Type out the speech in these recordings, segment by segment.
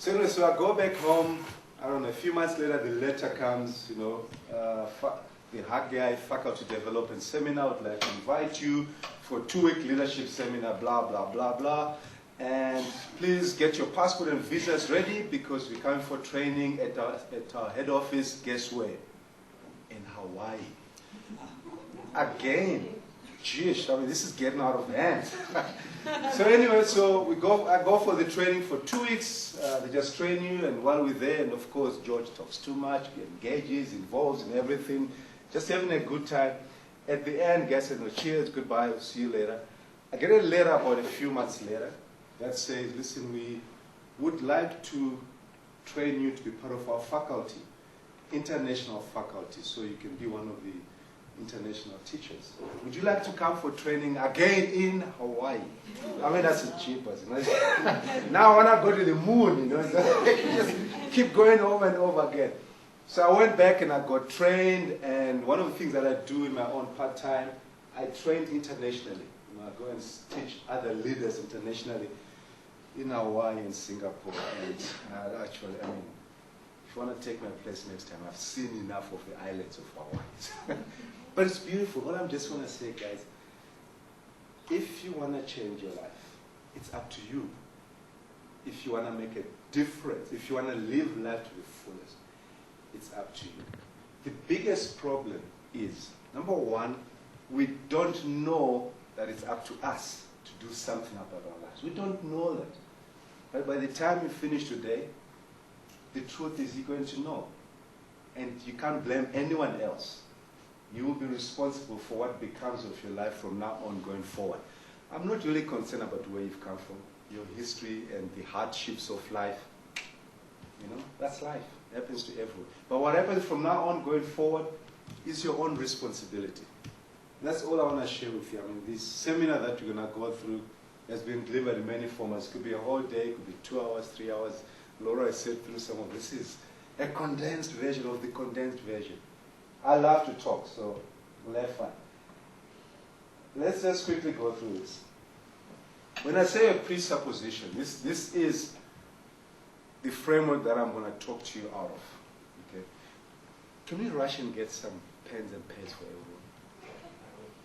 So anyway, so I go back home. I don't know, a few months later, the letter comes, the Haggai Faculty Development Seminar would like to invite you for a 2-week leadership seminar, blah, blah, blah, blah. And please get your passport and visas ready because we're coming for training at our head office. Guess where? In Hawaii. Again. Geez, I mean, this is getting out of hand. So anyway, so I go for the training for 2 weeks. They just train you, and while we're there, and of course, George talks too much, he engages, involves in everything, just having a good time. At the end, guys said, no, cheers, goodbye, we'll see you later. I get a letter about a few months later that says, listen, we would like to train you to be part of our faculty, international faculty, so you can be one of the international teachers. Would you like to come for training again in Hawaii? I mean, that's a cheapest. Now I want to go to the moon, just keep going over and over again. So I went back and I got trained, and one of the things that I do in my own part-time, I train internationally. I go and teach other leaders internationally in Hawaii and Singapore. And actually, I mean, if you want to take my place next time, I've seen enough of the islands of Hawaii. But it's beautiful. What I just want to say, guys, if you want to change your life, it's up to you. If you want to make a difference, if you want to live life to the fullest, it's up to you. The biggest problem is, number one, we don't know that it's up to us to do something about our lives. We don't know that. But by the time you finish today, the truth is you're going to know. And you can't blame anyone else. You will be responsible for what becomes of your life from now on going forward. I'm not really concerned about where you've come from, your history and the hardships of life. That's life. It happens to everyone. But what happens from now on going forward is your own responsibility. That's all I want to share with you. I mean, this seminar that you're going to go through has been delivered in many formats. It could be a whole day, it could be 2 hours, 3 hours. Laura has said through some of this. Is a condensed version of the condensed version. I love to talk, so we'll have fun. Let's just quickly go through this. When I say a presupposition, this is the framework that I'm going to talk to you out of. Okay? Can we rush and get some pens and pads for everyone?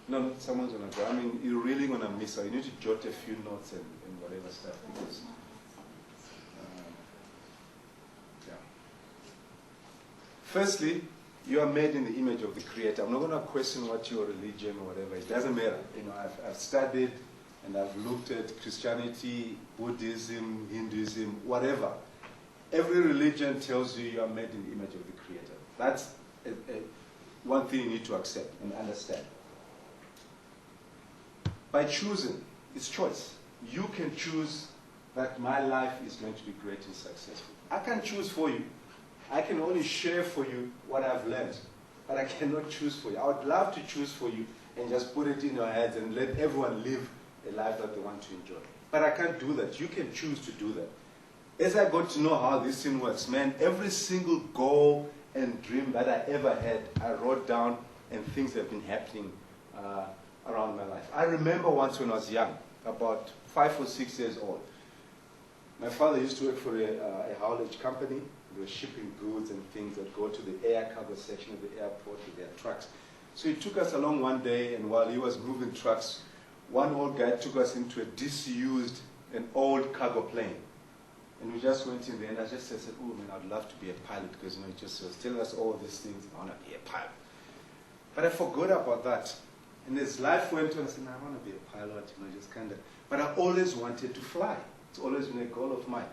No, someone's going to go. I mean, you're really going to miss out. You need to jot a few notes and whatever stuff. Because, yeah. Firstly, you are made in the image of the Creator. I'm not going to question what your religion or whatever. It doesn't matter. I've studied and I've looked at Christianity, Buddhism, Hinduism, whatever. Every religion tells you are made in the image of the Creator. That's one thing you need to accept and understand. By choosing, it's choice. You can choose that my life is going to be great and successful. I can't choose for you. I can only share for you what I've learned, but I cannot choose for you. I would love to choose for you and just put it in your heads and let everyone live a life that they want to enjoy. But I can't do that. You can choose to do that. As I got to know how this thing works, man, every single goal and dream that I ever had, I wrote down, and things have been happening around my life. I remember once when I was young, about 5 or 6 years old. My father used to work for a haulage company. They were shipping goods and things that go to the air cargo section of the airport with their trucks. So he took us along one day, and while he was moving trucks, one old guy took us into a disused, an old cargo plane. And we just went in there, and I just said, oh man, I'd love to be a pilot, because he just was telling us all these things. I want to be a pilot. But I forgot about that. And as life went on, I said, no, I want to be a pilot, just kind of. But I always wanted to fly. It's always been a goal of mine.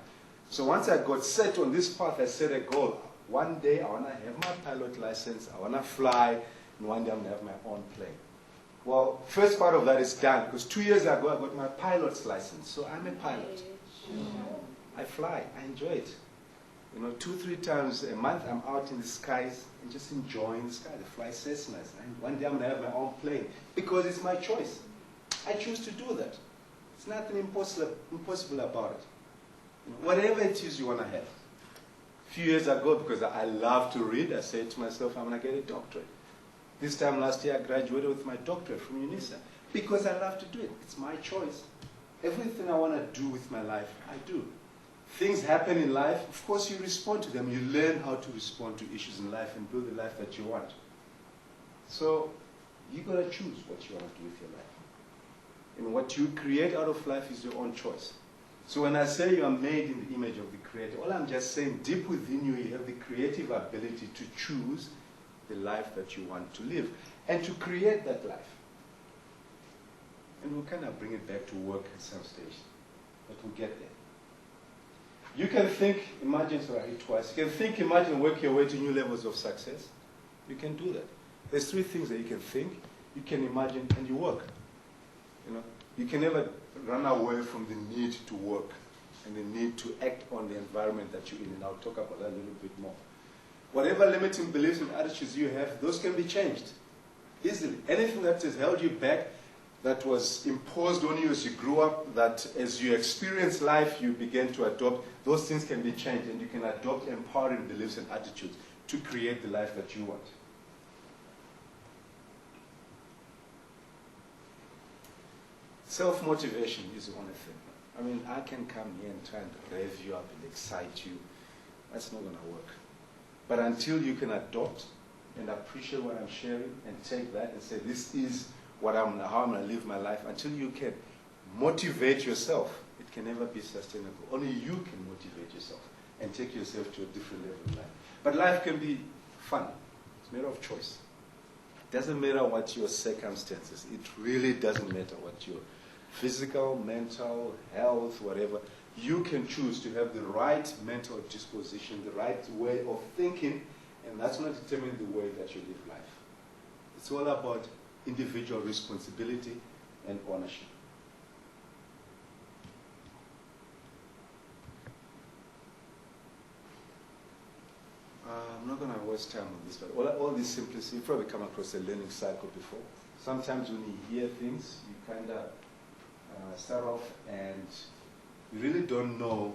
So once I got set on this path, I set a goal. One day I want to have my pilot license, I want to fly, and one day I'm going to have my own plane. Well, first part of that is done, because 2 years ago I got my pilot's license, so I'm a pilot. I fly, I enjoy it. 2-3 times a month I'm out in the skies and just enjoying the sky. The flight Cessnas. And one day I'm going to have my own plane, because it's my choice. I choose to do that. It's nothing impossible about it. Whatever it is you want to have. A few years ago, because I love to read, I said to myself, I'm going to get a doctorate. This time last year, I graduated with my doctorate from UNISA, because I love to do it. It's my choice. Everything I want to do with my life, I do. things happen in life, of course you respond to them. You learn how to respond to issues in life and build the life that you want. So you got to choose what you want to do with your life. And what you create out of life is your own choice. So when I say you are made in the image of the Creator, all I'm just saying, deep within you, you have the creative ability to choose the life that you want to live and to create that life. And we'll kind of bring it back to work at some stage, but we'll get there. You can think, imagine, sorry, I hit twice. You can think, imagine, work your way to new levels of success. You can do that. There's three things that you can think, you can imagine, and you work. You know, you can never run away from the need to work and the need to act on the environment that you're in, and I'll talk about that a little bit more. Whatever limiting beliefs and attitudes you have, those can be changed easily. Anything that has held you back, that was imposed on you as you grew up, that as you experience life, you begin to adopt, those things can be changed, and you can adopt empowering beliefs and attitudes to create the life that you want. Self-motivation is the only thing. I mean, I can come here and try and rev you up and excite you. That's not going to work. But until you can adopt and appreciate what I'm sharing and take that and say, this is what how I'm going to live my life, until you can motivate yourself, it can never be sustainable. Only you can motivate yourself and take yourself to a different level in life. But life can be fun. It's a matter of choice. It doesn't matter what your circumstances. It really doesn't matter what your physical, mental, health, whatever. You can choose to have the right mental disposition, the right way of thinking, and that's going to determine the way that you live life. It's all about individual responsibility and ownership. I'm not going to waste time on this, but all this simplicity, you've probably come across a learning cycle before. Sometimes when you hear things, you kind of start off and you really don't know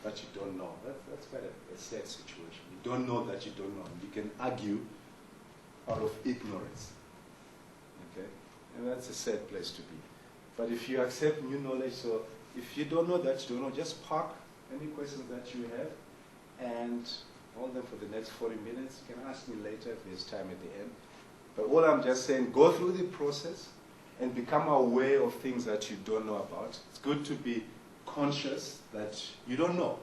that you don't know. That's quite a sad situation. You don't know that you don't know. You can argue out of ignorance. Okay? And that's a sad place to be. But if you accept new knowledge, so if you don't know that you don't know, just park any questions that you have and hold them for the next 40 minutes. You can ask me later if there's time at the end. But all I'm just saying, go through the process and become aware of things that you don't know about. It's good to be conscious that you don't know.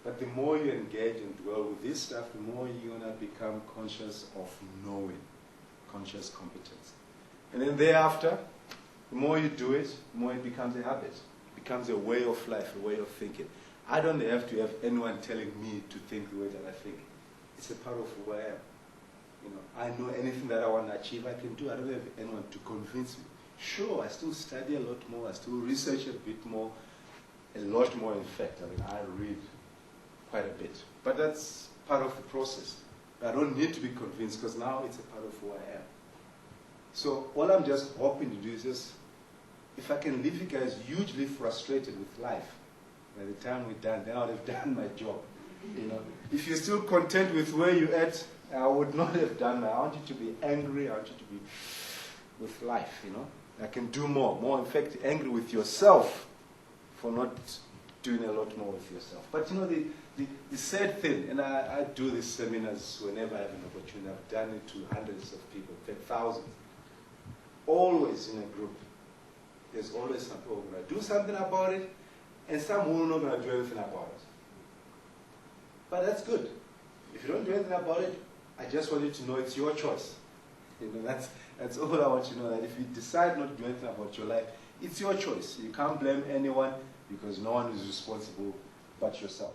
But the more you engage and dwell with this stuff, the more you're going to become conscious of knowing, conscious competence. And then thereafter, the more you do it, the more it becomes a habit. It becomes a way of life, a way of thinking. I don't have to have anyone telling me to think the way that I think. It's a part of who I am. You know, I know anything that I want to achieve, I can do. I don't have anyone to convince me. Sure, I still study a lot more. I still research a bit more, a lot more. In fact, I mean, I read quite a bit. But that's part of the process. I don't need to be convinced because now it's a part of who I am. So all I'm just hoping to do is just, if I can leave you guys hugely frustrated with life, by the time we're done, then I would have done my job. You know, if you're still content with where you're at, I would not have done that. I want you to be angry. I want you to be with life, you know. I can do more, in fact, angry with yourself for not doing a lot more with yourself. But you know, the sad thing, and I do these seminars whenever I have an opportunity. I've done it to hundreds of people, in fact, thousands. Always in a group, there's always some people who are going to do something about it, and some who are not going to do anything about it. But that's good. If you don't do anything about it, I just want you to know it's your choice. You know, that's all I want you to know, that if you decide not to do anything about your life, it's your choice. You can't blame anyone because no one is responsible but yourself.